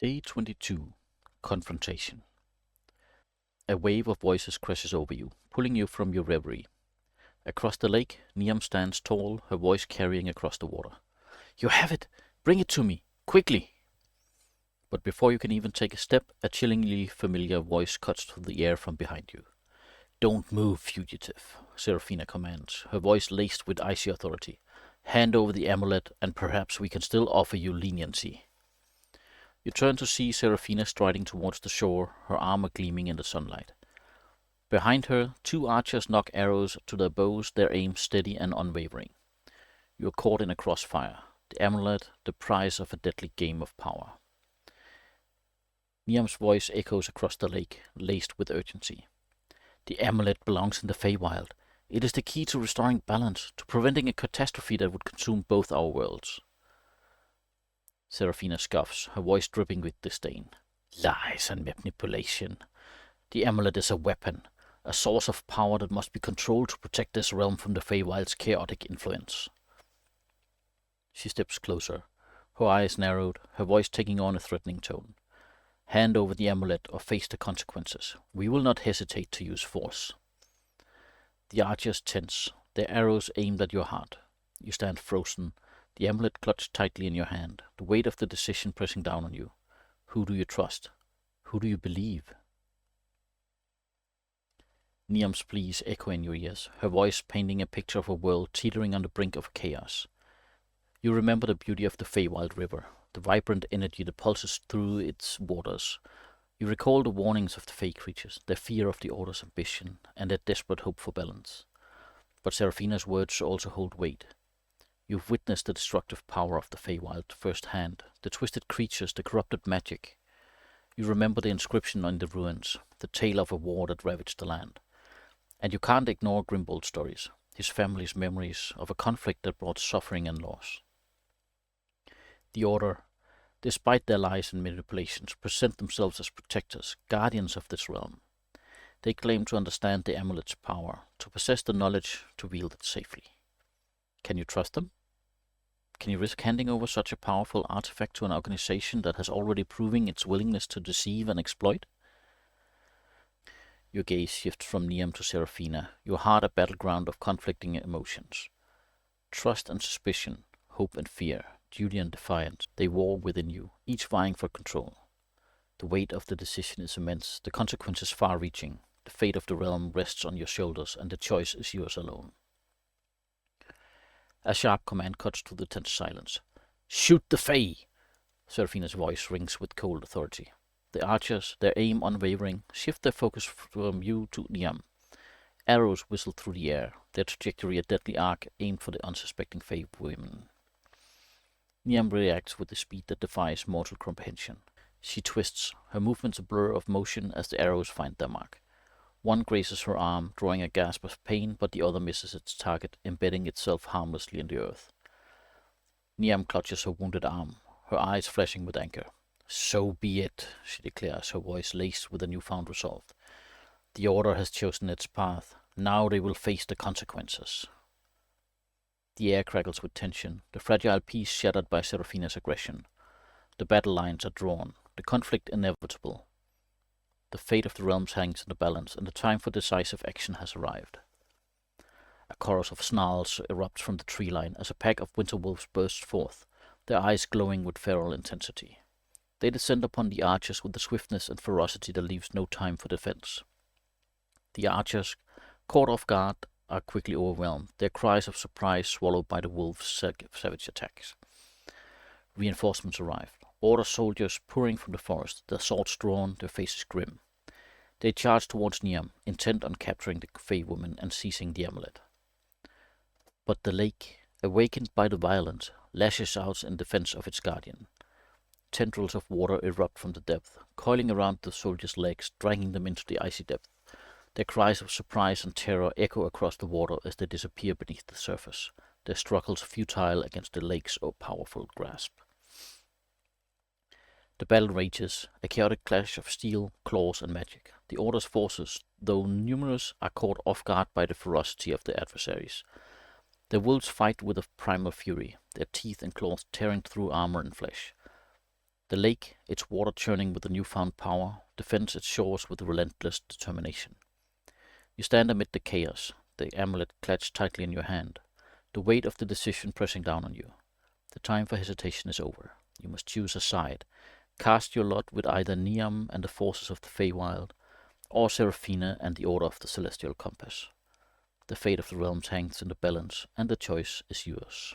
Day 22. Confrontation. A wave of voices crashes over you, pulling you from your reverie. Across the lake, Niam stands tall, her voice carrying across the water. You have it! Bring it to me! Quickly! But before you can even take a step, a chillingly familiar voice cuts through the air from behind you. Don't move, fugitive, Seraphina commands, her voice laced with icy authority. Hand over the amulet, and perhaps we can still offer you leniency. You turn to see Seraphina striding towards the shore, her armor gleaming in the sunlight. Behind her, two archers nock arrows to their bows, their aim steady and unwavering. You are caught in a crossfire, the amulet, the prize of a deadly game of power. Niam's voice echoes across the lake, laced with urgency. The amulet belongs in the Feywild. It is the key to restoring balance, to preventing a catastrophe that would consume both our worlds. Seraphina scoffs, her voice dripping with disdain. Lies and manipulation. The amulet is a weapon, a source of power that must be controlled to protect this realm from the Feywild's chaotic influence. She steps closer, her eyes narrowed, her voice taking on a threatening tone. Hand over the amulet or face the consequences. We will not hesitate to use force. The archers tense, their arrows aimed at your heart. You stand frozen, the amulet clutched tightly in your hand, the weight of the decision pressing down on you. Who do you trust? Who do you believe? Niam's pleas echo in your ears, her voice painting a picture of a world teetering on the brink of chaos. You remember the beauty of the Feywild River, the vibrant energy that pulses through its waters. You recall the warnings of the Fey creatures, their fear of the Order's ambition, and their desperate hope for balance. But Seraphina's words also hold weight. You've witnessed the destructive power of the Feywild firsthand, the twisted creatures, the corrupted magic. You remember the inscription on the ruins, the tale of a war that ravaged the land. And you can't ignore Grimbold's stories, his family's memories of a conflict that brought suffering and loss. The Order, despite their lies and manipulations, present themselves as protectors, guardians of this realm. They claim to understand the amulet's power, to possess the knowledge to wield it safely. Can you trust them? Can you risk handing over such a powerful artifact to an organization that has already proven its willingness to deceive and exploit? Your gaze shifts from Niam to Seraphina, your heart a battleground of conflicting emotions. Trust and suspicion, hope and fear, duty and defiance, they war within you, each vying for control. The weight of the decision is immense, the consequences far-reaching. The fate of the realm rests on your shoulders, and the choice is yours alone. A sharp command cuts through the tense silence. Shoot the Fey! Seraphina's voice rings with cold authority. The archers, their aim unwavering, shift their focus from you to Niam. Arrows whistle through the air, their trajectory a deadly arc aimed for the unsuspecting Fey women. Niam reacts with a speed that defies mortal comprehension. She twists, her movements a blur of motion as the arrows find their mark. One grazes her arm, drawing a gasp of pain, but the other misses its target, embedding itself harmlessly in the earth. Niam clutches her wounded arm, her eyes flashing with anger. So be it, she declares, her voice laced with a newfound resolve. The Order has chosen its path. Now they will face the consequences. The air crackles with tension, the fragile peace shattered by Seraphina's aggression. The battle lines are drawn, the conflict inevitable. The fate of the realms hangs in the balance, and the time for decisive action has arrived. A chorus of snarls erupts from the tree line as a pack of winter wolves bursts forth, their eyes glowing with feral intensity. They descend upon the archers with a swiftness and ferocity that leaves no time for defense. The archers, caught off guard, are quickly overwhelmed, their cries of surprise swallowed by the wolves' savage attacks. Reinforcements arrive. Order soldiers pouring from the forest, their swords drawn, their faces grim. They charge towards Niam, intent on capturing the Fey woman and seizing the amulet. But the lake, awakened by the violence, lashes out in defense of its guardian. Tendrils of water erupt from the depth, coiling around the soldiers' legs, dragging them into the icy depth. Their cries of surprise and terror echo across the water as they disappear beneath the surface, their struggles futile against the lake's powerful grasp. The battle rages, a chaotic clash of steel, claws, and magic. The Order's forces, though numerous, are caught off guard by the ferocity of their adversaries. The wolves fight with a primal fury, their teeth and claws tearing through armor and flesh. The lake, its water churning with a newfound power, defends its shores with relentless determination. You stand amid the chaos, the amulet clutched tightly in your hand, the weight of the decision pressing down on you. The time for hesitation is over. You must choose a side. Cast your lot with either Niam and the forces of the Feywild, or Seraphina and the Order of the Celestial Compass. The fate of the realms hangs in the balance, and the choice is yours.